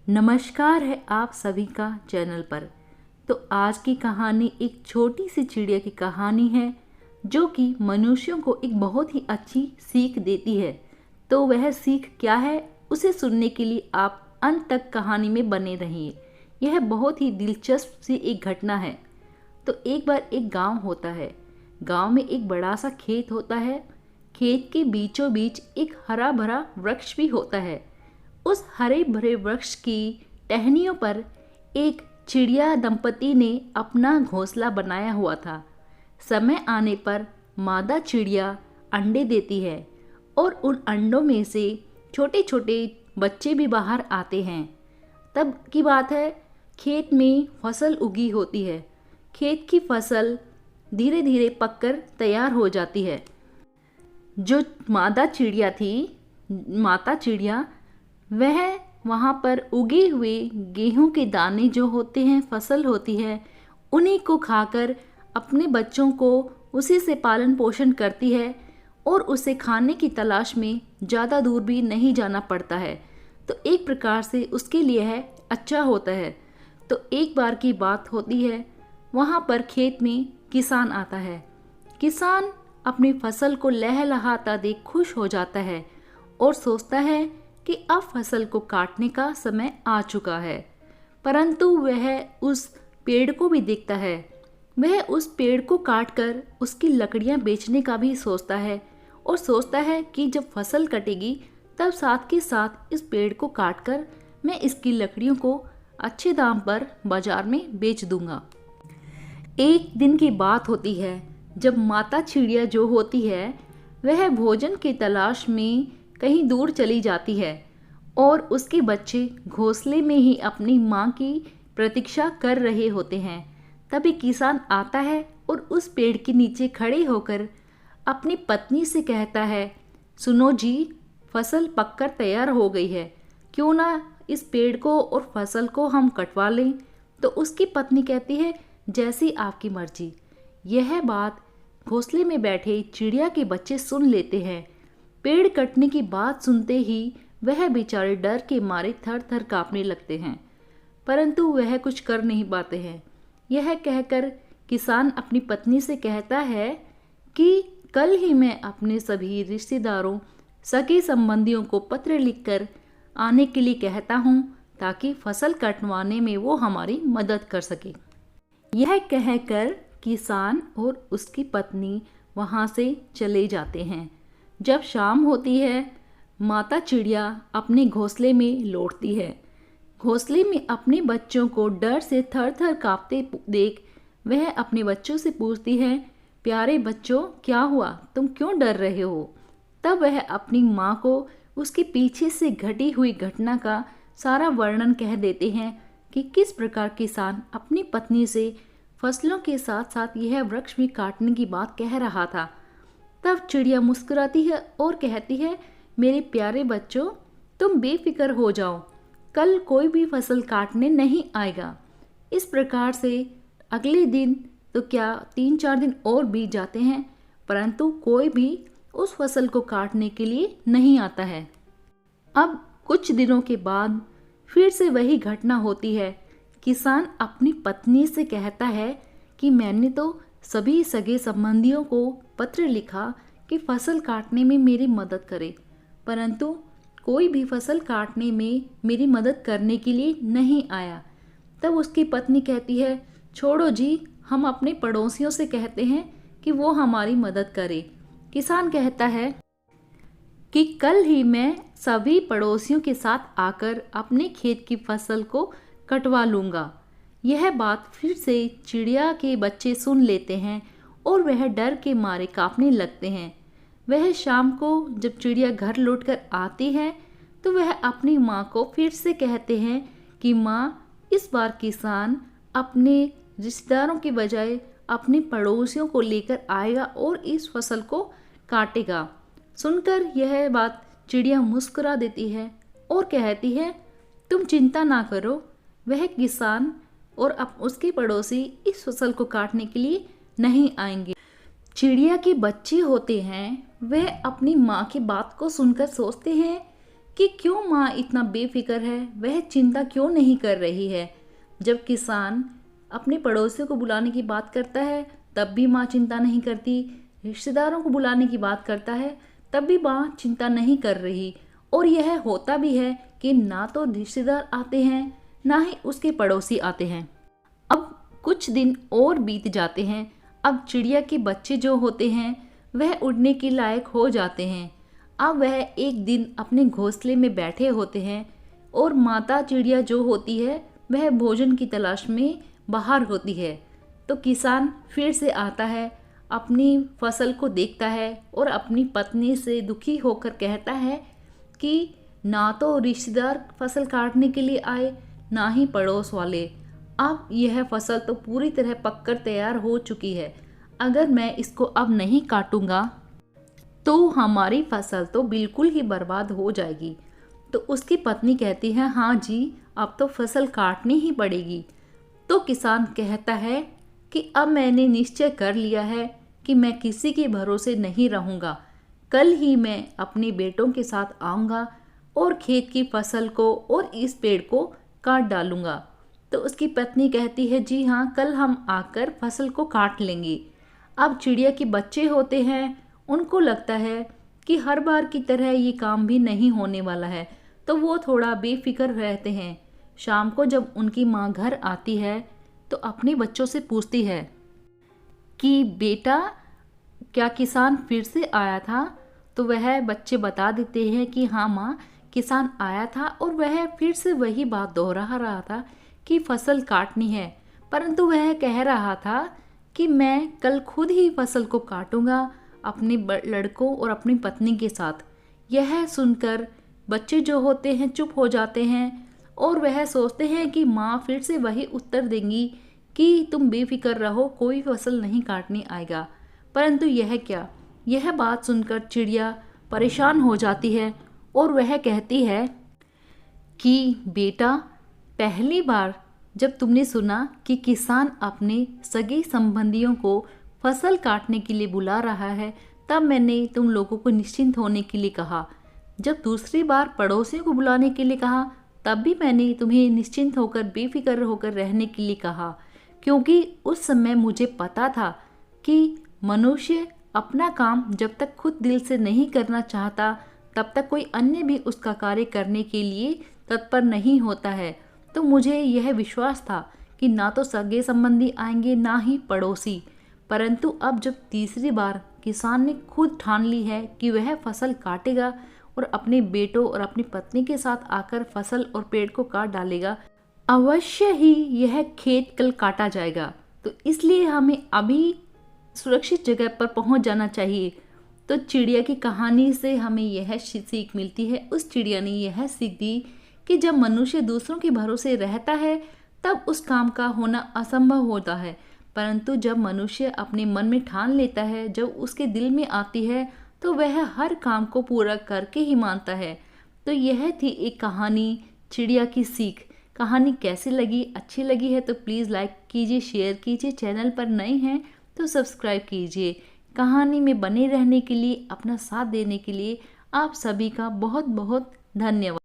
नमस्कार है आप सभी का चैनल पर। तो आज की कहानी एक छोटी सी चिड़िया की कहानी है जो कि मनुष्यों को एक बहुत ही अच्छी सीख देती है। तो वह सीख क्या है उसे सुनने के लिए आप अंत तक कहानी में बने रहिए। यह बहुत ही दिलचस्प सी एक घटना है। तो एक बार एक गांव होता है। गांव में एक बड़ा सा खेत होता है। खेत के बीचों बीच एक हरा भरा वृक्ष भी होता है। उस हरे भरे वृक्ष की टहनियों पर एक चिड़िया दंपति ने अपना घोंसला बनाया हुआ था। समय आने पर मादा चिड़िया अंडे देती है और उन अंडों में से छोटे छोटे बच्चे भी बाहर आते हैं। तब की बात है, खेत में फसल उगी होती है। खेत की फसल धीरे धीरे पककर तैयार हो जाती है। जो मादा चिड़िया थी, माता चिड़िया, वह वहाँ पर उगे हुए गेहूं के दाने जो होते हैं, फसल होती है, उन्हीं को खाकर अपने बच्चों को उसी से पालन पोषण करती है और उसे खाने की तलाश में ज़्यादा दूर भी नहीं जाना पड़ता है। तो एक प्रकार से उसके लिए है अच्छा होता है। तो एक बार की बात होती है, वहाँ पर खेत में किसान आता है। किसान अपनी फसल को लहलहाता देख खुश हो जाता है और सोचता है कि अब फसल को काटने का समय आ चुका है। परंतु वह उस पेड़ को भी देखता है। वह उस पेड़ को काटकर उसकी लकड़ियां बेचने का भी सोचता है और सोचता है कि जब फसल कटेगी तब साथ के साथ इस पेड़ को काटकर मैं इसकी लकड़ियों को अच्छे दाम पर बाजार में बेच दूंगा। एक दिन की बात होती है जब माता चिड़िया जो होती है वह भोजन की तलाश में कहीं दूर चली जाती है और उसके बच्चे घोंसले में ही अपनी माँ की प्रतीक्षा कर रहे होते हैं। तभी किसान आता है और उस पेड़ के नीचे खड़े होकर अपनी पत्नी से कहता है, सुनो जी, फसल पककर तैयार हो गई है, क्यों ना इस पेड़ को और फसल को हम कटवा लें। तो उसकी पत्नी कहती है, जैसी आपकी मर्जी। यह बात घोंसले में बैठे चिड़िया के बच्चे सुन लेते हैं। पेड़ कटने की बात सुनते ही वह बेचारे डर के मारे थर थर कांपने लगते हैं, परंतु वह कुछ कर नहीं पाते हैं। यह कहकर किसान अपनी पत्नी से कहता है कि कल ही मैं अपने सभी रिश्तेदारों, सगे संबंधियों को पत्र लिखकर आने के लिए कहता हूँ ताकि फसल कटवाने में वो हमारी मदद कर सके। यह कहकर किसान और उसकी पत्नी वहाँ से चले जाते हैं। जब शाम होती है, माता चिड़िया अपने घोंसले में लौटती है। घोंसले में अपने बच्चों को डर से थर थर कांपते देख वह अपने बच्चों से पूछती है, प्यारे बच्चों, क्या हुआ, तुम क्यों डर रहे हो। तब वह अपनी माँ को उसके पीछे से घटी हुई घटना का सारा वर्णन कह देते हैं कि किस प्रकार किसान अपनी पत्नी से फसलों के साथ साथ यह वृक्ष भी काटने की बात कह रहा था। तब चिड़िया मुस्कुराती है और कहती है, मेरे प्यारे बच्चों, तुम बेफिक्र हो जाओ, कल कोई भी फसल काटने नहीं आएगा। इस प्रकार से अगले दिन तो क्या 3-4 दिन और बीत जाते हैं, परंतु कोई भी उस फसल को काटने के लिए नहीं आता है। अब कुछ दिनों के बाद फिर से वही घटना होती है। किसान अपनी पत्नी से कहता है कि मैंने तो सभी सगे संबंधियों को पत्र लिखा कि फसल काटने में मेरी मदद करे, परंतु कोई भी फसल काटने में मेरी मदद करने के लिए नहीं आया। तब उसकी पत्नी कहती है, छोड़ो जी, हम अपने पड़ोसियों से कहते हैं कि वो हमारी मदद करे। किसान कहता है कि कल ही मैं सभी पड़ोसियों के साथ आकर अपने खेत की फसल को कटवा लूँगा। यह बात फिर से चिड़िया के बच्चे सुन लेते हैं और वह डर के मारे कांपने लगते हैं। वह शाम को जब चिड़िया घर लौटकर आती है तो वह अपनी माँ को फिर से कहते हैं कि माँ, इस बार किसान अपने रिश्तेदारों के बजाय अपने पड़ोसियों को लेकर आएगा और इस फसल को काटेगा। सुनकर यह बात चिड़िया मुस्कुरा देती है और कहती है, तुम चिंता ना करो, वह किसान और अब उसके पड़ोसी इस फसल को काटने के लिए नहीं आएंगे। चिड़िया के बच्चे होते हैं, वह अपनी माँ की बात को सुनकर सोचते हैं कि क्यों माँ इतना बेफिक्र है, वह चिंता क्यों नहीं कर रही है। जब किसान अपने पड़ोसियों को बुलाने की बात करता है तब भी माँ चिंता नहीं करती, रिश्तेदारों को बुलाने की बात करता है तब भी माँ चिंता नहीं कर रही। और यह होता भी है कि ना तो रिश्तेदार आते हैं ना ही उसके पड़ोसी आते हैं। अब कुछ दिन और बीत जाते हैं। अब चिड़िया के बच्चे जो होते हैं वह उड़ने के लायक हो जाते हैं। अब वह एक दिन अपने घोंसले में बैठे होते हैं और माता चिड़िया जो होती है वह भोजन की तलाश में बाहर होती है। तो किसान फिर से आता है, अपनी फसल को देखता है और अपनी पत्नी से दुखी होकर कहता है कि ना तो रिश्तेदार फसल काटने के लिए आए ना ही पड़ोस वाले। अब यह फसल तो पूरी तरह पककर तैयार हो चुकी है, अगर मैं इसको अब नहीं काटूंगा तो हमारी फसल तो बिल्कुल ही बर्बाद हो जाएगी। तो उसकी पत्नी कहती है, हाँ जी, अब तो फसल काटनी ही पड़ेगी। तो किसान कहता है कि अब मैंने निश्चय कर लिया है कि मैं किसी के भरोसे नहीं रहूँगा। कल ही मैं अपने बेटों के साथ आऊँगा और खेत की फसल को और इस पेड़ को काट डालूँगा। तो उसकी पत्नी कहती है, जी हाँ, कल हम आकर फसल को काट लेंगे। अब चिड़िया के बच्चे होते हैं, उनको लगता है कि हर बार की तरह ये काम भी नहीं होने वाला है, तो वो थोड़ा बेफिक्र रहते हैं। शाम को जब उनकी माँ घर आती है तो अपने बच्चों से पूछती है कि बेटा, क्या किसान फिर से आया था? तो वह बच्चे बता देते हैं कि हाँ माँ, किसान आया था और वह फिर से वही बात दोहरा रहा था कि फसल काटनी है, परंतु वह कह रहा था कि मैं कल खुद ही फसल को काटूंगा अपने लड़कों और अपनी पत्नी के साथ। यह सुनकर बच्चे जो होते हैं चुप हो जाते हैं और वह सोचते हैं कि माँ फिर से वही उत्तर देंगी कि तुम बेफिक्र रहो, कोई फसल नहीं काटने आएगा। परंतु यह क्या, यह बात सुनकर चिड़िया परेशान हो जाती है और वह कहती है कि बेटा, पहली बार जब तुमने सुना कि किसान अपने सगे संबंधियों को फसल काटने के लिए बुला रहा है, तब मैंने तुम लोगों को निश्चिंत होने के लिए कहा। जब दूसरी बार पड़ोसियों को बुलाने के लिए कहा तब भी मैंने तुम्हें निश्चिंत होकर बेफिक्र होकर रहने के लिए कहा, क्योंकि उस समय मुझे पता था कि मनुष्य अपना काम जब तक खुद दिल से नहीं करना चाहता तब तक कोई अन्य भी उसका कार्य करने के लिए तत्पर नहीं होता है। तो मुझे यह विश्वास था कि ना तो सगे संबंधी आएंगे ना ही पड़ोसी। परंतु अब जब तीसरी बार किसान ने खुद ठान ली है कि वह फसल काटेगा और अपने बेटों और अपनी पत्नी के साथ आकर फसल और पेड़ को काट डालेगा, अवश्य ही यह खेत कल काटा जाएगा। तो इसलिए हमें अभी सुरक्षित जगह पर पहुंच जाना चाहिए। तो चिड़िया की कहानी से हमें यह सीख मिलती है। उस चिड़िया ने यह सीख दी कि जब मनुष्य दूसरों के भरोसे रहता है तब उस काम का होना असंभव होता है, परंतु जब मनुष्य अपने मन में ठान लेता है, जब उसके दिल में आती है, तो वह हर काम को पूरा करके ही मानता है। तो यह थी एक कहानी, चिड़िया की सीख। कहानी कैसी लगी? अच्छी लगी है तो प्लीज़ लाइक कीजिए, शेयर कीजिए। चैनल पर नए हैं तो सब्सक्राइब कीजिए। कहानी में बने रहने के लिए, अपना साथ देने के लिए आप सभी का बहुत बहुत धन्यवाद।